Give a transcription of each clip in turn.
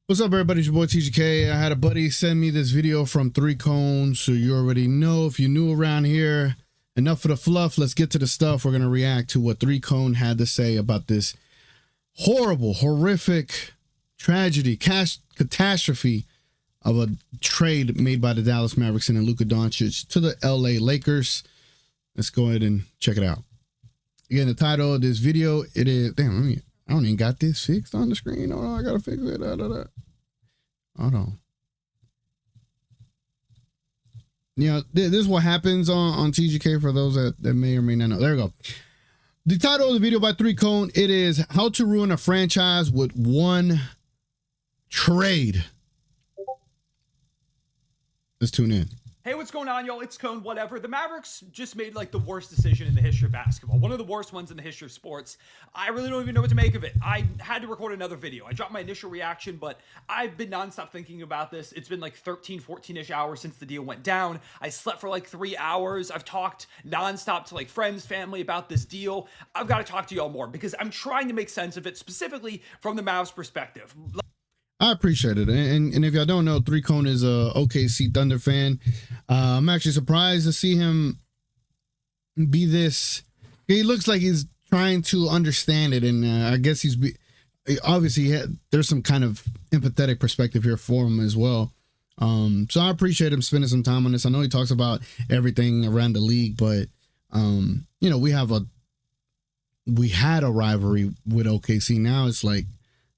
What's up, everybody? It's your boy TGK. I had a buddy send me this video from 3 Cones, so you already know. If you're new around here, enough of the fluff. Let's get to the stuff. We're going to react to what 3 Cone had to say about this horrible, horrific tragedy, catastrophe of a trade made by the Dallas Mavericks and Luka Doncic to the LA Lakers. Let's go ahead and check it out. Again, the title of this video, it is, damn, I don't even got this fixed on the screen. Hold on, I gotta fix it. Hold on. You know, this is what happens on TGK for those that may or may not know. There we go. The title of the video by 3 Cone, it is How to Ruin a Franchise with One Trade. Let's tune in. Hey, what's going on, y'all? It's Cone, whatever. The Mavericks just made like the worst decision in the history of basketball. One of the worst ones in the history of sports. I really don't even know what to make of it. I had to record another video. I dropped my initial reaction, but I've been nonstop thinking about this. It's been like 13, 14-ish hours since the deal went down. I slept for like 3 hours. I've talked nonstop to like friends, family about this deal. I've got to talk to y'all more because I'm trying to make sense of it specifically from the Mavs perspective. I appreciate it. And if y'all don't know, 3 Cone is a OKC Thunder fan. I'm actually surprised to see him be this. He looks like he's trying to understand it. And I guess he's obviously there's some kind of empathetic perspective here for him as well. So I appreciate him spending some time on this. I know he talks about everything around the league, but you know, we had a rivalry with OKC. Now it's like,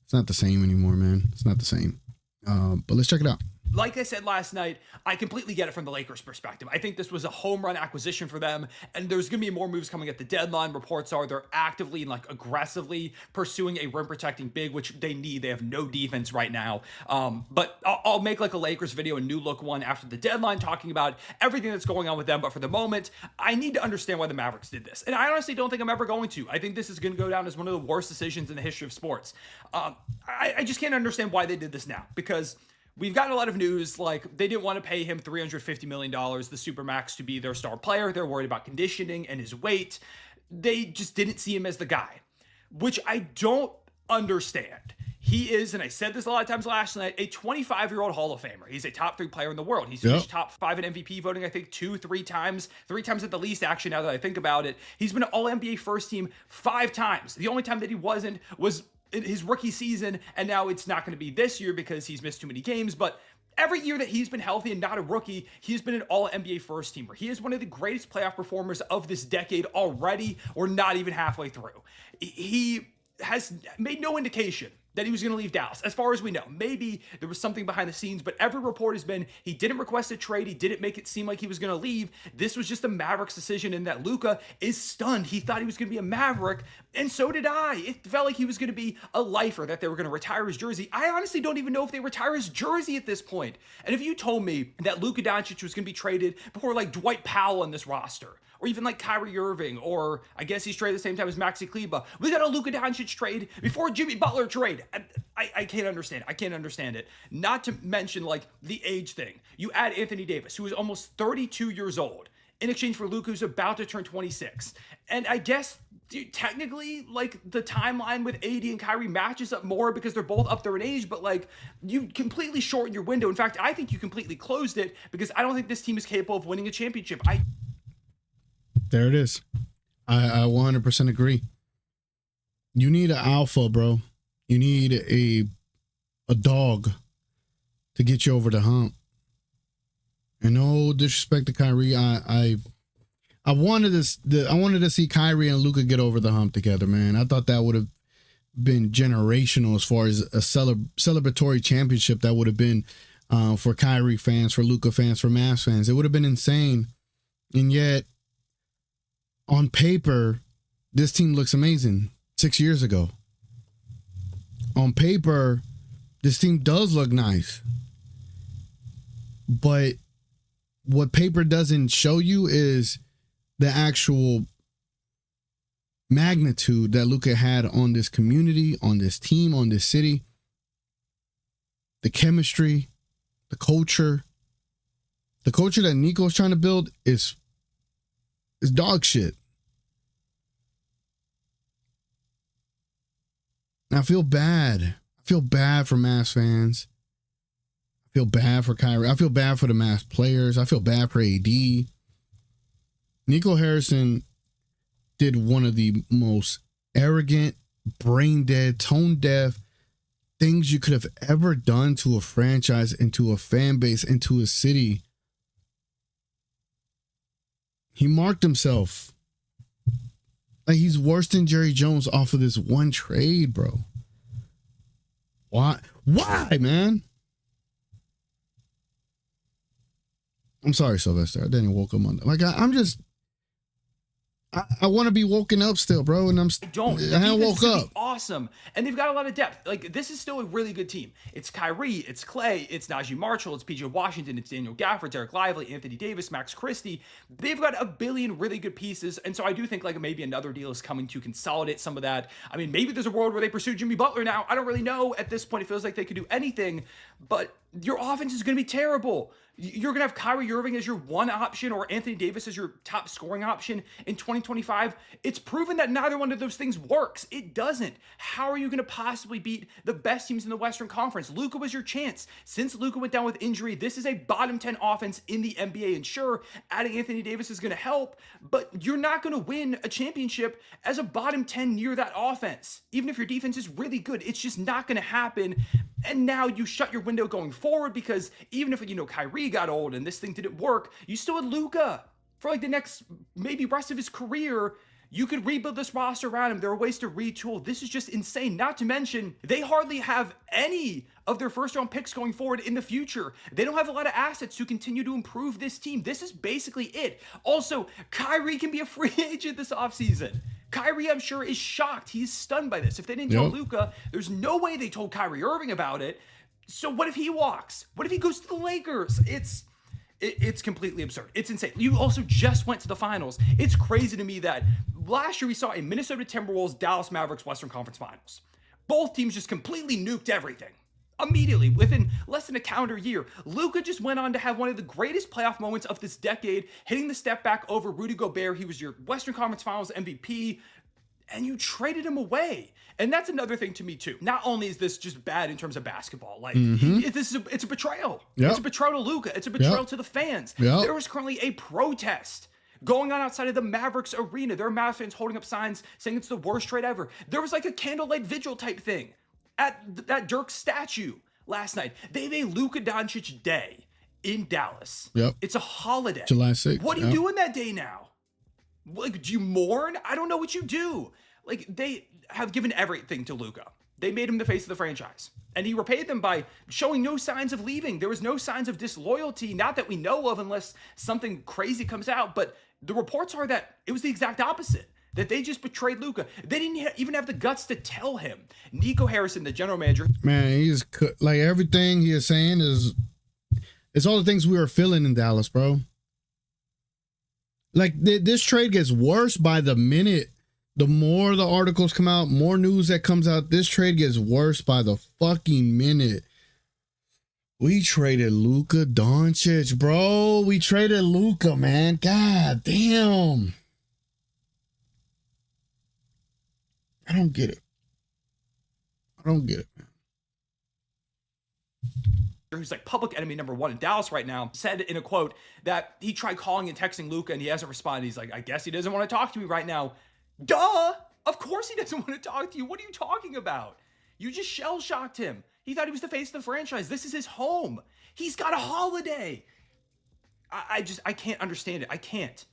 it's not the same anymore, man. It's not the same. But let's check it out. Like I said last night, I completely get it from the Lakers' perspective. I think this was a home run acquisition for them, and there's going to be more moves coming at the deadline. Reports are they're actively and like aggressively pursuing a rim protecting big, which they need. They have no defense right now. But I'll make like a Lakers video, a new look one after the deadline, talking about everything that's going on with them. But for the moment, I need to understand why the Mavericks did this, and I honestly don't think I'm ever going to. I think this is going to go down as one of the worst decisions in the history of sports. I just can't understand why they did this now, because we've gotten a lot of news like they didn't want to pay him $350 million, the Supermax, to be their star player. They're worried about conditioning and his weight. They just didn't see him as the guy, which I don't understand. He is, and I said this a lot of times last night, a 25-year-old Hall of Famer. He's a top 3 player in the world. He's finished top 5 in MVP voting, I think 3 times at the least, actually, now that I think about it. He's been an All-NBA first team 5 times. The only time that he wasn't was in his rookie season, and now it's not going to be this year because he's missed too many games, but every year that he's been healthy and not a rookie, he's been an all-NBA first teamer. He is one of the greatest playoff performers of this decade already, or not even halfway through. He has made no indication that he was going to leave Dallas, as far as we know. Maybe there was something behind the scenes, but every report has been he didn't request a trade. He didn't make it seem like he was going to leave. This was just a Mavericks decision, and that Luka is stunned. He thought he was going to be a Maverick, and so did I. It felt like he was going to be a lifer, that they were going to retire his jersey. I honestly don't even know if they retire his jersey at this point. And if you told me that Luka Doncic was going to be traded before like Dwight Powell on this roster, or even like Kyrie Irving, or I guess he's traded at the same time as Maxi Kleber, we got a Luka Doncic trade before Jimmy Butler trade. I can't understand. I can't understand it. Not to mention like the age thing. You add Anthony Davis, who is almost 32 years old, in exchange for Luka, who's about to turn 26. And I guess technically, like, the timeline with AD and Kyrie matches up more because they're both up there in age, but like, you completely shortened your window. In fact, I think you completely closed it because I don't think this team is capable of winning a championship. There it is. I 100% agree. You need an alpha, bro. You need a dog to get you over the hump. And no disrespect to Kyrie, I wanted to see Kyrie and Luka get over the hump together, man. I thought that would have been generational as far as a celebratory championship that would have been for Kyrie fans, for Luka fans, for Mavs fans. It would have been insane. And yet, on paper, this team looks amazing 6 years ago. On paper, this team does look nice. But what paper doesn't show you is the actual magnitude that Luka had on this community, on this team, on this city. The chemistry, the culture. The culture that NICO is trying to build is dog shit. I feel bad. I feel bad for Mavs fans. I feel bad for Kyrie. I feel bad for the Mavs players. I feel bad for AD. Nico Harrison did one of the most arrogant, brain dead, tone deaf things you could have ever done to a franchise, into a fan base, into a city. He marked himself. Like, he's worse than Jerry Jones off of this one trade, bro. Why? Why, man? I'm sorry, Sylvester. I didn't woke up Monday. Like, I'm just... I want to be woken up still, bro, and I haven't woke up. Awesome, and they've got a lot of depth. Like, this is still a really good team. It's Kyrie, it's Clay, it's Najee Marshall, it's PJ Washington, it's Daniel Gafford, Derek Lively, Anthony Davis, Max Christie. They've got a billion really good pieces, and so I do think like maybe another deal is coming to consolidate some of that. I mean, maybe there's a world where they pursue Jimmy Butler now. I don't really know. At this point, it feels like they could do anything, but your offense is going to be terrible. You're going to have Kyrie Irving as your one option or Anthony Davis as your top scoring option in 2025. It's proven that neither one of those things works. It doesn't. How are you going to possibly beat the best teams in the Western Conference? Luka was your chance. Since Luka went down with injury, this is a bottom 10 offense in the NBA. And sure, adding Anthony Davis is going to help, but you're not going to win a championship as a bottom 10 near that offense. Even if your defense is really good, it's just not going to happen. And now you shut your window going forward because even if, Kyrie got old and this thing didn't work, you still had Luka for like the next maybe rest of his career. You could rebuild this roster around him. There are ways to retool. This is just insane. Not to mention, they hardly have any of their first-round picks going forward in the future. They don't have a lot of assets to continue to improve this team. This is basically it. Also, Kyrie can be a free agent this offseason. Kyrie, I'm sure, is shocked. He's stunned by this. If they didn't tell Luka, there's no way they told Kyrie Irving about it. So what if he walks? What if he goes to the Lakers? It's completely absurd. It's insane. You also just went to the finals. It's crazy to me that last year we saw a Minnesota Timberwolves, Dallas Mavericks Western Conference Finals. Both teams just completely nuked everything. Immediately, within less than a calendar year, Luka just went on to have one of the greatest playoff moments of this decade, hitting the step back over Rudy Gobert. He was your Western Conference Finals MVP, and you traded him away. And that's another thing to me, too. Not only is this just bad in terms of basketball, like, it's a betrayal. Yep. It's a betrayal to Luka. It's a betrayal to the fans. Yep. There was currently a protest going on outside of the Mavericks arena. There are Mavs fans holding up signs saying it's the worst trade ever. There was like a candlelight vigil type thing at that Dirk statue last night. They have a Luka Doncic day in Dallas. Yep. It's a holiday. July 6th. What are you doing that day now? Like, do you mourn? I don't know what you do. Like, they have given everything to Luka. They made him the face of the franchise. And he repaid them by showing no signs of leaving. There was no signs of disloyalty, not that we know of unless something crazy comes out. But the reports are that it was the exact opposite. That they just betrayed Luka. They didn't even have the guts to tell him. Nico Harrison, the general manager. Man, he's like everything he is saying it's all the things we were feeling in Dallas, bro. Like this trade gets worse by the minute. The more the articles come out, more news that comes out, this trade gets worse by the fucking minute. We traded Luka Doncic, bro. We traded Luka, man. God damn. I don't get it. Man. Who's like public enemy number one in Dallas right now, said in a quote that he tried calling and texting Luka and he hasn't responded. He's like, I guess he doesn't want to talk to me right now. Duh! Of course he doesn't want to talk to you. What are you talking about? You just shell-shocked him. He thought he was the face of the franchise. This is his home. He's got a holiday. I can't understand it. I can't.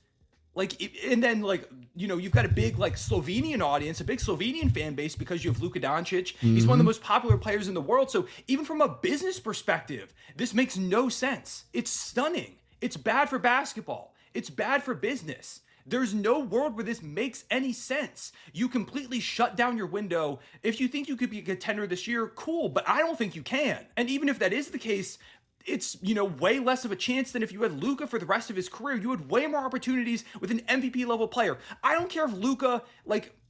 Like, and then, like, you've got a big, like, Slovenian audience, a big Slovenian fan base because you have Luka Doncic. Mm-hmm. He's one of the most popular players in the world. So even from a business perspective, this makes no sense. It's stunning. It's bad for basketball. It's bad for business. There's no world where this makes any sense. You completely shut down your window. If you think you could be a contender this year, cool, but I don't think you can. And even if that is the case, it's, way less of a chance than if you had Luka for the rest of his career. You had way more opportunities with an MVP level player. I don't care if Luka,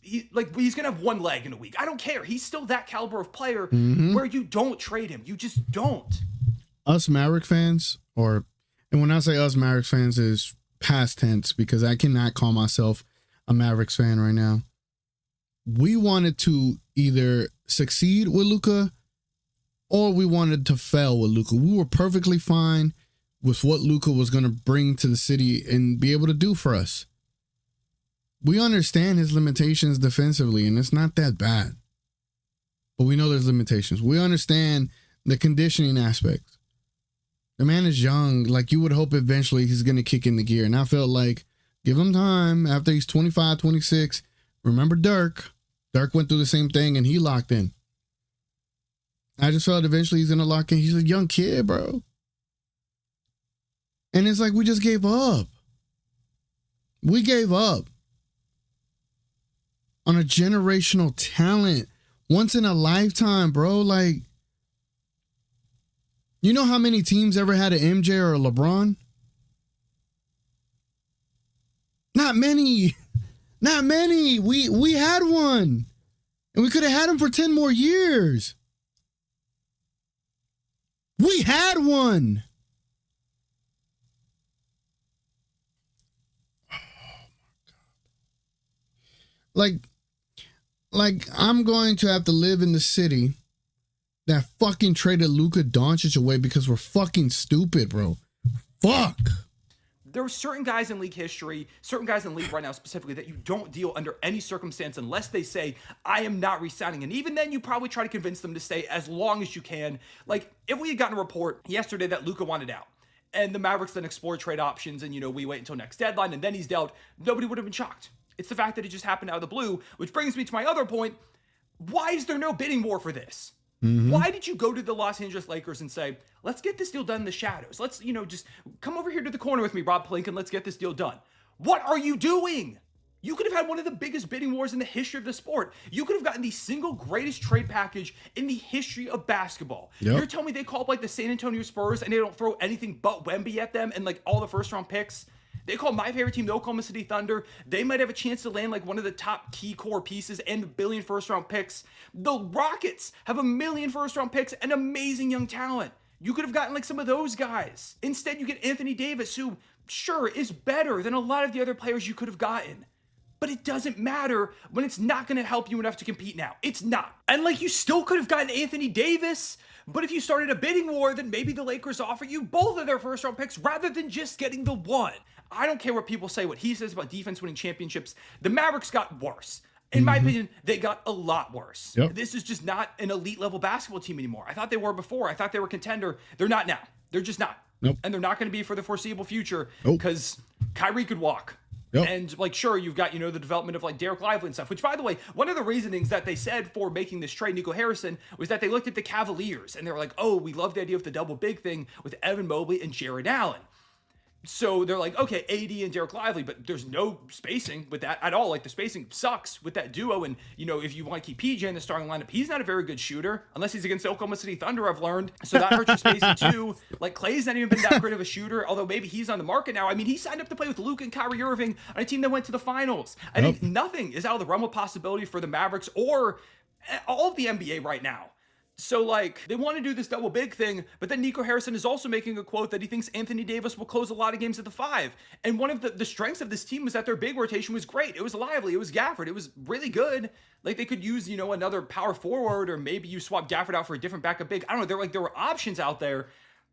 he's gonna have one leg in a week. I don't care. He's still that caliber of player where you don't trade him. You just don't. Us Maverick fans, and when I say us Mavericks fans is past tense because I cannot call myself a Mavericks fan right now. We wanted to either succeed with Luka or we wanted to fail with Luka. We were perfectly fine with what Luka was going to bring to the city and be able to do for us. We understand his limitations defensively, and it's not that bad. But we know there's limitations. We understand the conditioning aspect. The man is young. Like, you would hope eventually he's going to kick in the gear. And I felt like, give him time after he's 25, 26. Remember Dirk. Dirk went through the same thing, and he locked in. I just felt eventually he's going to lock in. He's a young kid, bro. And it's like we just gave up. We gave up on a generational talent. Once in a lifetime, bro. Like, you know how many teams ever had an MJ or a LeBron? Not many. Not many. We had one. And we could have had him for 10 more years. We had one. Like I'm going to have to live in the city that fucking traded Luka Doncic away because we're fucking stupid, bro. Fuck. There are certain guys in league history, certain guys in league right now specifically, that you don't deal under any circumstance unless they say, I am not re-signing. And even then, you probably try to convince them to stay as long as you can. Like, if we had gotten a report yesterday that Luka wanted out, and the Mavericks then explore trade options, and, we wait until next deadline, and then he's dealt, nobody would have been shocked. It's the fact that it just happened out of the blue, which brings me to my other point. Why is there no bidding war for this? Mm-hmm. Why did you go to the Los Angeles Lakers and say, let's get this deal done in the shadows? Let's, just come over here to the corner with me, Rob Pelinka, and let's get this deal done. What are you doing? You could have had one of the biggest bidding wars in the history of the sport. You could have gotten the single greatest trade package in the history of basketball. Yep. You're telling me they call up like the San Antonio Spurs and they don't throw anything but Wemby at them and like all the first round picks? They call my favorite team the Oklahoma City Thunder. They might have a chance to land like one of the top key core pieces and $1 billion first-round picks. The Rockets have $1 million first-round picks and amazing young talent. You could have gotten like some of those guys. Instead, you get Anthony Davis, who, sure, is better than a lot of the other players you could have gotten. But it doesn't matter when it's not going to help you enough to compete now. It's not. And like, you still could have gotten Anthony Davis, but if you started a bidding war, then maybe the Lakers offer you both of their first-round picks rather than just getting the one. I don't care what people say, what he says about defense winning championships. The Mavericks got worse. In my opinion, they got a lot worse. Yep. This is just not an elite level basketball team anymore. I thought they were before. I thought they were a contender. They're not now. They're just not. Nope. And they're not going to be for the foreseeable future because Kyrie could walk. Yep. And like, sure, you've got, the development of like Derek Lively and stuff, which by the way, one of the reasonings that they said for making this trade, Nico Harrison, was that they looked at the Cavaliers and they were like, oh, we love the idea of the double big thing with Evan Mobley and Jared Allen. So they're like, okay, AD and Derek Lively, but there's no spacing with that at all. Like, the spacing sucks with that duo. And, if you want to keep PJ in the starting lineup, he's not a very good shooter unless he's against the Oklahoma City Thunder, I've learned. So that hurts your spacing too. Like, Clay's not even been that great of a shooter, although maybe he's on the market now. I mean, he signed up to play with Luke and Kyrie Irving on a team that went to the finals. I think nothing is out of the realm of possibility for the Mavericks or all of the NBA right now. So, like, they want to do this double big thing, but then Nico Harrison is also making a quote that he thinks Anthony Davis will close a lot of games at the 5. And one of the strengths of this team was that their big rotation was great. It was Lively. It was Gafford. It was really good. Like, they could use, another power forward, or maybe you swap Gafford out for a different backup big. I don't know. There were options out there.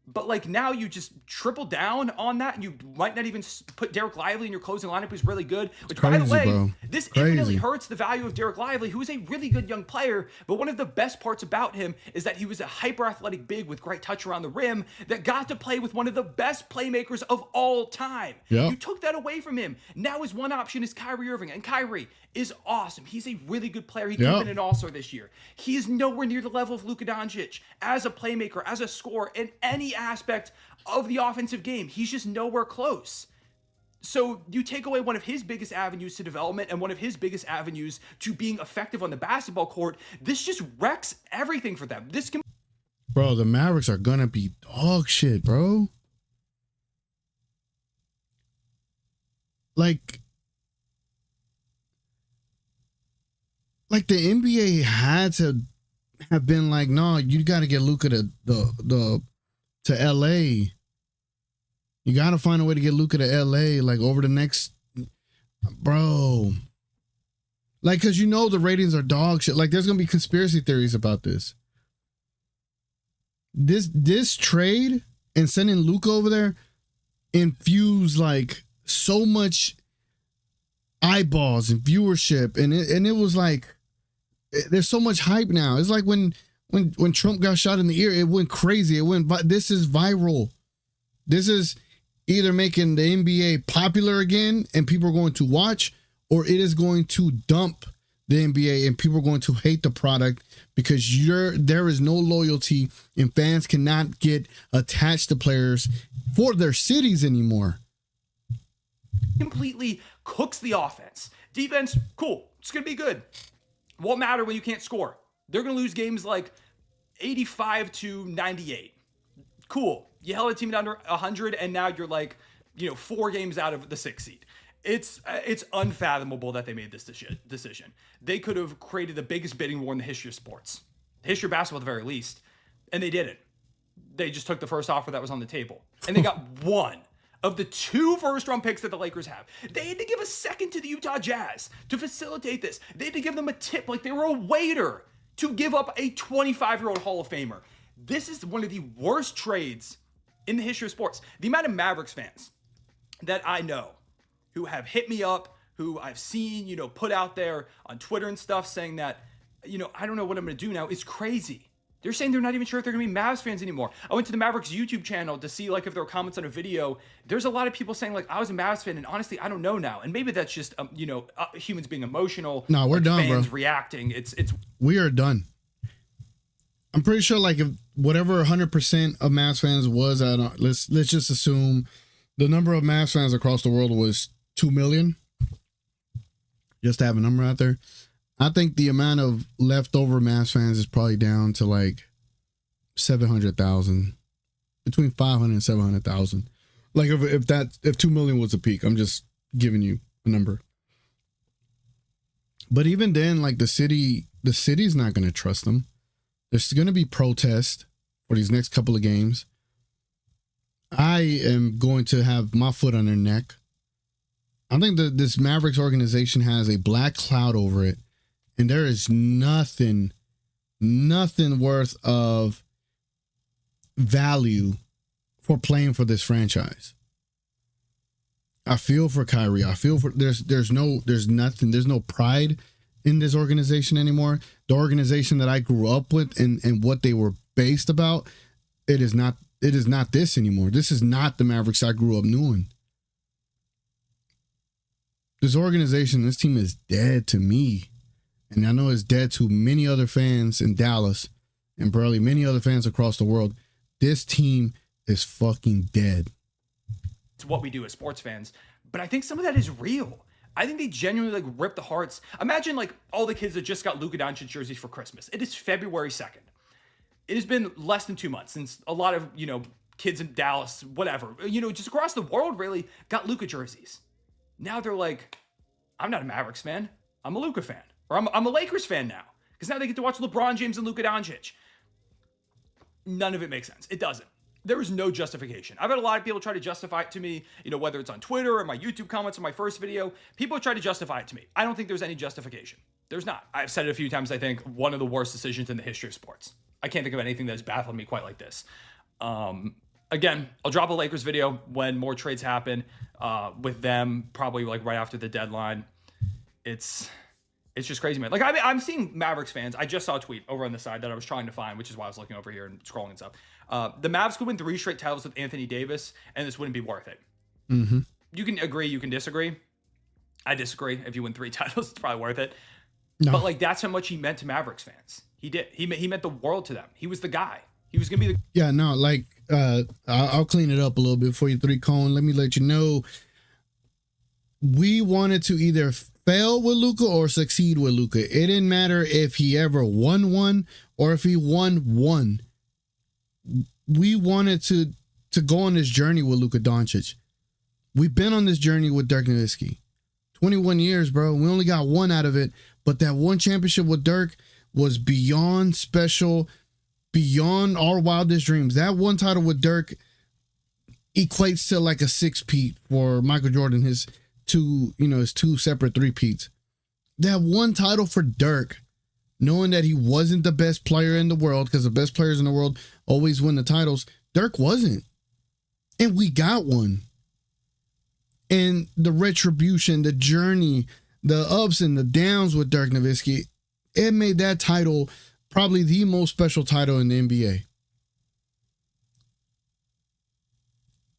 But, like, now you just triple down on that, and you might not even put Derek Lively in your closing lineup, who's really good. Which, by the way, this infinitely hurts the value of Derek Lively, who is a really good young player. But one of the best parts about him is that he was a hyper-athletic big with great touch around the rim that got to play with one of the best playmakers of all time. Yep. You took that away from him. Now his one option is Kyrie Irving, and Kyrie is awesome. He's a really good player. He could have been an all-star this year. He is nowhere near the level of Luka Doncic as a playmaker, as a scorer, in any aspect of the offensive game. He's just nowhere close. So you take away one of his biggest avenues to development and one of his biggest avenues to being effective on the basketball court. This just wrecks everything for them. Bro, the Mavericks are gonna be dog shit, bro. Like the NBA had to have been like, no, you got to get Luka to LA. You got to find a way to get Luka to LA, like, over the next, bro. Like, because the ratings are dog shit. Like, there's going to be conspiracy theories about this. This trade and sending Luka over there infused like so much eyeballs and viewership, and it was like there's so much hype now. It's like when Trump got shot in the ear, it went crazy. This is viral. This is either making the NBA popular again and people are going to watch, or it is going to dump the NBA and people are going to hate the product because there is no loyalty and fans cannot get attached to players for their cities anymore. Completely cooks the offense. Defense, cool. It's going to be good. Won't matter when you can't score. They're going to lose games like 85-98. Cool. You held a team under 100 and now you're like, 4 games out of the 6th seed. It's unfathomable that they made this decision. They could have created the biggest bidding war in the history of sports, the history of basketball at the very least, and they didn't. They just took the first offer that was on the table, and they got one of the 2 first-round picks that the Lakers have. They had to give a second to the Utah Jazz to facilitate this. They had to give them a tip like they were a waiter to give up a 25-year-old Hall of Famer. This is one of the worst trades in the history of sports. The amount of Mavericks fans that I know who have hit me up, who I've seen, put out there on Twitter and stuff saying that, I don't know what I'm going to do now, is crazy. They're saying they're not even sure if they're going to be Mavs fans anymore. I went to the Mavericks YouTube channel to see like if there were comments on a video. There's a lot of people saying like, I was a Mavs fan and honestly, I don't know now. And maybe that's just, humans being emotional. No, we're done, fans bro. Reacting. We are done. I'm pretty sure like if whatever 100% of Mavs fans was, let's just assume the number of Mavs fans across the world was 2 million. Just to have a number out there. I think the amount of leftover Mavs fans is probably down to like 700,000, between 500 and 700,000. Like if 2 million was a peak, I'm just giving you a number. But even then, like the city's not going to trust them. There's going to be protests for these next couple of games. I am going to have my foot on their neck. I think that this Mavericks organization has a black cloud over it. And there is nothing worth of value for playing for this franchise. I feel for Kyrie. I feel for there's no pride in this organization anymore. The organization that I grew up with and what they were based about, it is not this anymore. This is not the Mavericks I grew up knowing. This organization, this team is dead to me. And I know it's dead to many other fans in Dallas and probably many other fans across the world. This team is fucking dead. It's what we do as sports fans. But I think some of that is real. I think they genuinely like rip the hearts. Imagine like all the kids that just got Luka Doncic jerseys for Christmas. It is February 2nd. It has been less than 2 months since a lot of, kids in Dallas, whatever, just across the world really got Luka jerseys. Now they're like, I'm not a Mavericks fan. I'm a Luka fan. Or I'm a Lakers fan now. Because now they get to watch LeBron James and Luka Doncic. None of it makes sense. It doesn't. There is no justification. I've had a lot of people try to justify it to me, whether it's on Twitter or my YouTube comments or my first video. People try to justify it to me. I don't think there's any justification. There's not. I've said it a few times, I think, one of the worst decisions in the history of sports. I can't think of anything that has baffled me quite like this. Again, I'll drop a Lakers video when more trades happen with them, probably like right after the deadline. It's just crazy, man. Like I'm seeing Mavericks fans. I just saw a tweet over on the side that I was trying to find, which is why I was looking over here and scrolling and stuff. The Mavs could win 3 straight titles with Anthony Davis, and this wouldn't be worth it. Mm-hmm. You can agree, you can disagree. I disagree. If you win 3 titles, it's probably worth it. No. But like that's how much he meant to Mavericks fans. He did. He meant the world to them. He was the guy. He was gonna be the. Yeah, no, like I'll clean it up a little bit for you, 3 Cone. Let me let you know. We wanted to either fail with Luka or succeed with Luka. It didn't matter if he ever won one or if he won one. We wanted to go on this journey with Luka Doncic. We've been on this journey with Dirk Nowitzki. 21 years, bro. We only got one out of it, but that one championship with Dirk was beyond special, beyond our wildest dreams. That one title with Dirk equates to like a 6-peat for Michael Jordan, his 2 separate 3-peats. That one title for Dirk knowing that he wasn't the best player in the world, because the best players in the world always win the titles. Dirk wasn't. And we got one. And the retribution, the journey, the ups and the downs with Dirk Nowitzki, it made that title probably the most special title in the NBA.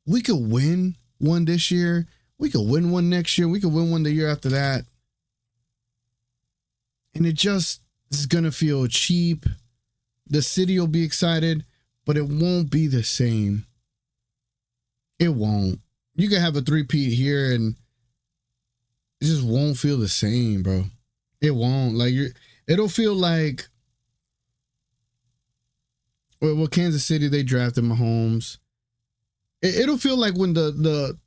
We could win one this year. We could win one next year. We could win one the year after that. And it just is going to feel cheap. The city will be excited, but it won't be the same. It won't. You can have a three-peat here and it just won't feel the same, bro. It won't. Like, it'll feel like, well, Kansas City, they drafted Mahomes. It'll feel like when the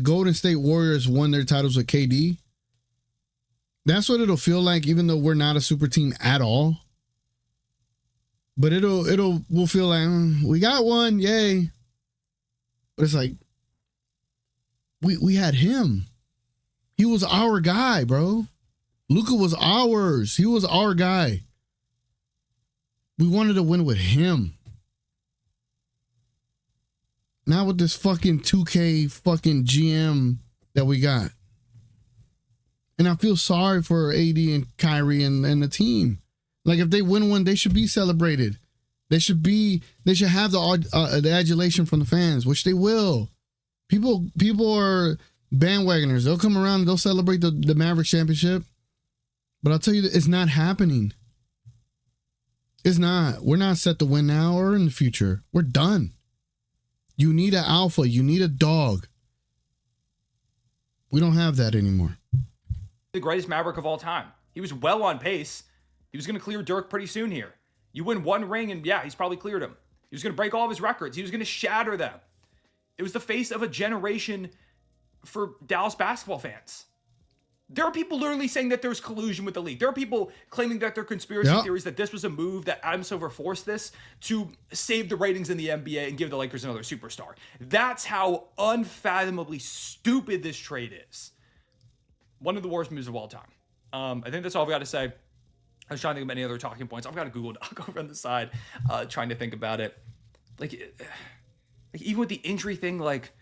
Golden State Warriors won their titles with KD. That's what it'll feel like, even though we're not a super team at all. But we'll feel like we got one, yay. But it's like we had him. He was our guy, bro. Luka was ours. He was our guy. We wanted to win with him. Not with this fucking 2K fucking GM that we got. And I feel sorry for AD and Kyrie and the team. Like, if they win one, they should be celebrated. They should have the adulation from the fans, which they will. People are bandwagoners. They'll come around and they'll celebrate the Mavericks championship. But I'll tell you that it's not happening. It's not. We're not set to win now or in the future. We're done. You need an alpha. You need a dog. We don't have that anymore. The greatest Maverick of all time. He was well on pace. He was going to clear Dirk pretty soon here. You win one ring and yeah, he's probably cleared him. He was going to break all of his records. He was going to shatter them. It was the face of a generation for Dallas basketball fans. There are people literally saying that there's collusion with the league. There are people claiming that there are conspiracy theories that this was a move, that Adam Silver forced this to save the ratings in the NBA and give the Lakers another superstar. That's how unfathomably stupid this trade is. One of the worst moves of all time. I think that's all I've got to say. I was trying to think of any other talking points. I've got a Google Doc over on the side, trying to think about it. Like even with the injury thing, like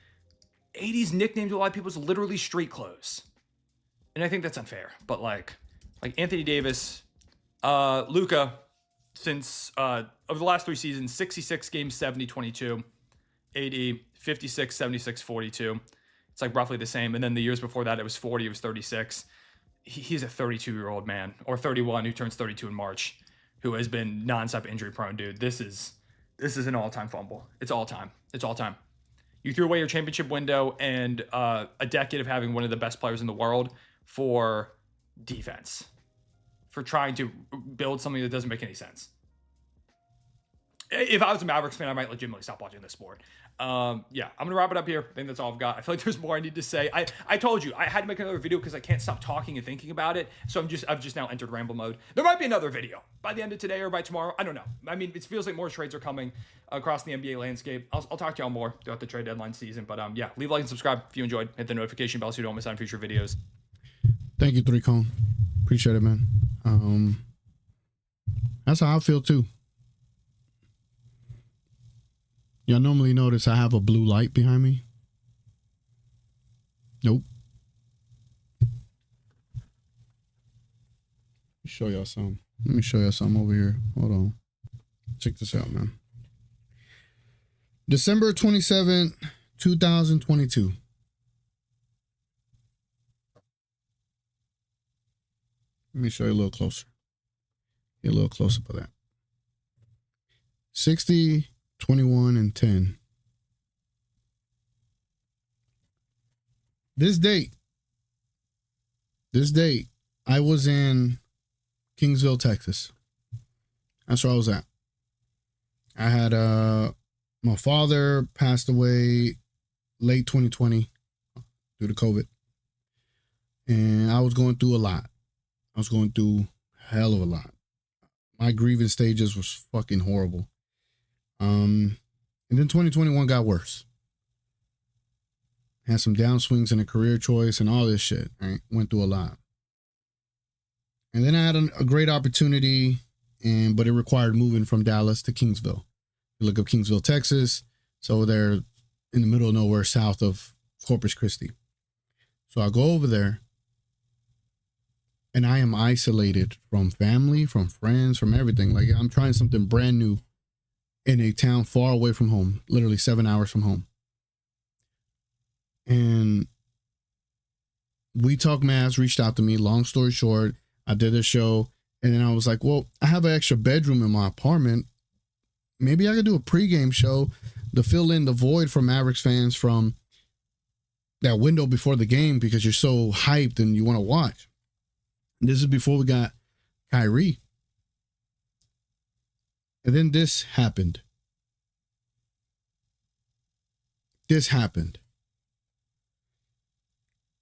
80s nickname to a lot of people is literally street clothes. And I think that's unfair. But like Anthony Davis, Luka, since over the last 3 seasons, 66 games, 70-22, AD 56, 76, 42. It's like roughly the same. And then the years before that, it was 40, it was 36. He's a 32-year-old man, or 31, who turns 32 in March, who has been nonstop injury prone, dude. This is an all-time fumble. It's all time. It's all time. You threw away your championship window and a decade of having one of the best players in the world for defense, for trying to build something that doesn't make any sense. If I was a Mavericks fan, I might legitimately stop watching this sport. I'm gonna wrap it up here. I think that's all I've got. I feel like there's more I need to say. I told you I had to make another video because I can't stop talking and thinking about it. So I've just now entered ramble mode. There might be another video by the end of today or by tomorrow. I don't know. I mean, it feels like more trades are coming across the NBA landscape. I'll talk to y'all more throughout the trade deadline season. But leave a like and subscribe if you enjoyed. Hit the notification bell so you don't miss out on future videos. Thank you, 3Cone. Appreciate it, man. That's how I feel too. Y'all normally notice I have a blue light behind me. Nope. Let me show y'all something. Let me show y'all something over here. Hold on. Check this out, man. December 27th, 2022. Let me show you a little closer. Get a little closer for that. 60, 21, and 10. This date, I was in Kingsville, Texas. That's where I was at. I had my father passed away late 2020 due to COVID. And I was going through a lot. I was going through a hell of a lot. My grieving stages was fucking horrible. And then 2021 got worse. Had some downswings in a career choice and all this shit. Right? Went through a lot. And then I had a great opportunity, but it required moving from Dallas to Kingsville. You look up Kingsville, Texas. So they're in the middle of nowhere, south of Corpus Christi. So I go over there, and I am isolated from family, from friends, from everything. Like, I'm trying something brand new in a town far away from home, literally 7 hours from home. And We Talk Mavs reached out to me. Long story short, I did a show, and then I was like, well, I have an extra bedroom in my apartment. Maybe I could do a pregame show to fill in the void for Mavericks fans from that window before the game, because you're so hyped and you want to watch. This is before we got Kyrie. And then this happened.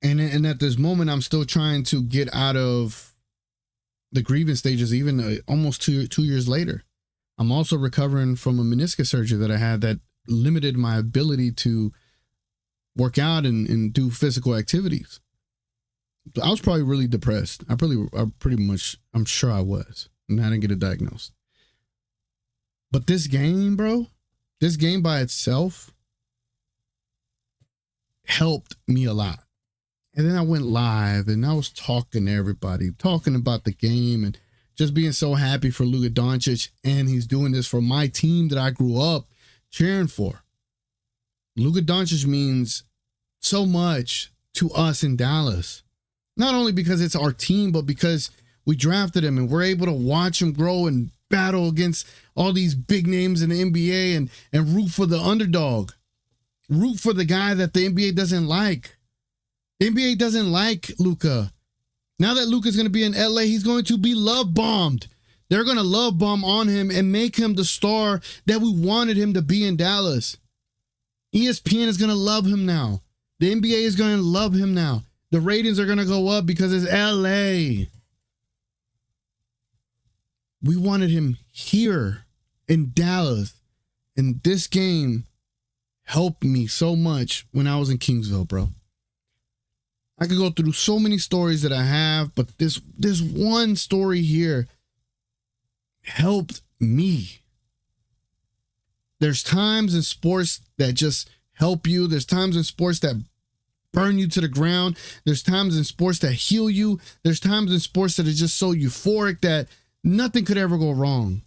And at this moment, I'm still trying to get out of the grievance stages, even almost two years later. I'm also recovering from a meniscus surgery that I had that limited my ability to work out and do physical activities. I was probably really depressed. I'm sure I was, and I didn't get it diagnosed. But this game, bro, this game by itself helped me a lot. And then I went live and I was talking to everybody, talking about the game and just being so happy for Luka Doncic. And he's doing this for my team that I grew up cheering for. Luka Doncic means so much to us in Dallas. Not only because it's our team, but because we drafted him and we're able to watch him grow and battle against all these big names in the NBA and root for the underdog. Root for the guy that the NBA doesn't like. The NBA doesn't like Luka. Now that Luka's going to be in LA, he's going to be love bombed. They're going to love bomb on him and make him the star that we wanted him to be in Dallas. ESPN is going to love him now. The NBA is going to love him now. The ratings are going to go up because it's LA. We wanted him here in Dallas. And this game helped me so much when I was in Kingsville, bro. I could go through so many stories that I have, but this one story here helped me. There's times in sports that just help you. There's times in sports that burn you to the ground. There's times in sports that heal you. There's times in sports that are just so euphoric that nothing could ever go wrong.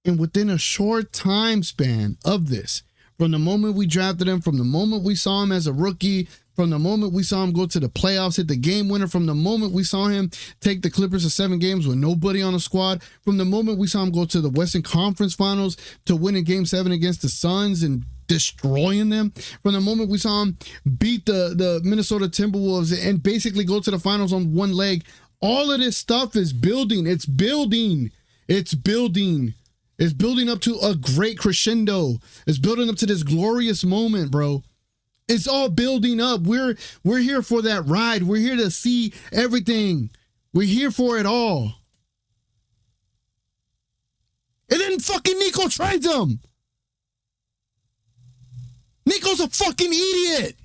And within a short time span of this, from the moment we drafted him, from the moment we saw him as a rookie, from the moment we saw him go to the playoffs, hit the game winner, from the moment we saw him take the Clippers to 7 games with nobody on the squad, from the moment we saw him go to the Western Conference Finals to winning Game 7 against the Suns and destroying them, from the moment we saw him beat the Minnesota Timberwolves and basically go to the finals on one leg, all of this stuff is building. It's building. It's building. It's building up to a great crescendo. It's building up to this glorious moment, bro. It's all building up. We're here for that ride. We're here to see everything. We're here for it all. And then fucking NICO trades him. NICO's a fucking idiot.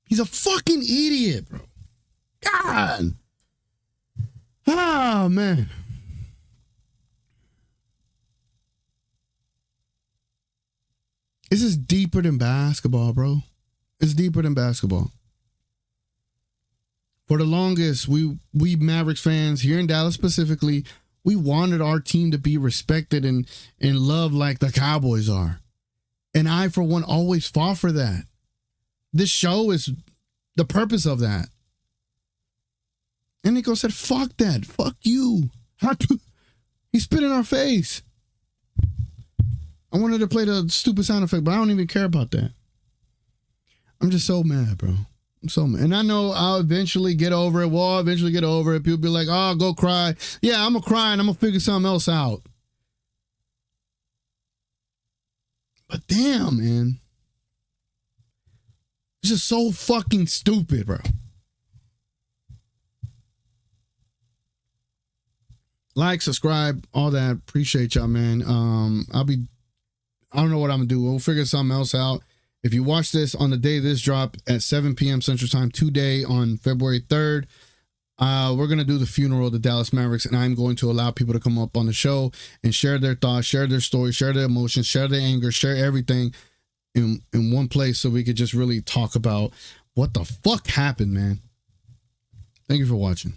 He's a fucking idiot, bro. God. Oh, man. This is deeper than basketball, bro. It's deeper than basketball. For the longest, we Mavericks fans here in Dallas specifically, we wanted our team to be respected and loved like the Cowboys are. And I, for one, always fought for that. This show is the purpose of that. And Nico said, fuck that. Fuck you. He spit in our face. I wanted to play the stupid sound effect, but I don't even care about that. I'm just so mad, bro. I'm so mad. And I know I'll eventually get over it. We'll eventually get over it. People be like, oh, go cry. Yeah, I'm going to cry and I'm going to figure something else out. But damn, man. It's just so fucking stupid, bro. Like, subscribe, all that. Appreciate y'all, man. I don't know what I'm going to do. We'll figure something else out. If you watch this on the day this drop at 7 p.m. Central Time today on February 3rd, We're going to do the funeral of the Dallas Mavericks, and I'm going to allow people to come up on the show and share their thoughts, share their stories, share their emotions, share their anger, share everything in one place so we could just really talk about what the fuck happened, man. Thank you for watching.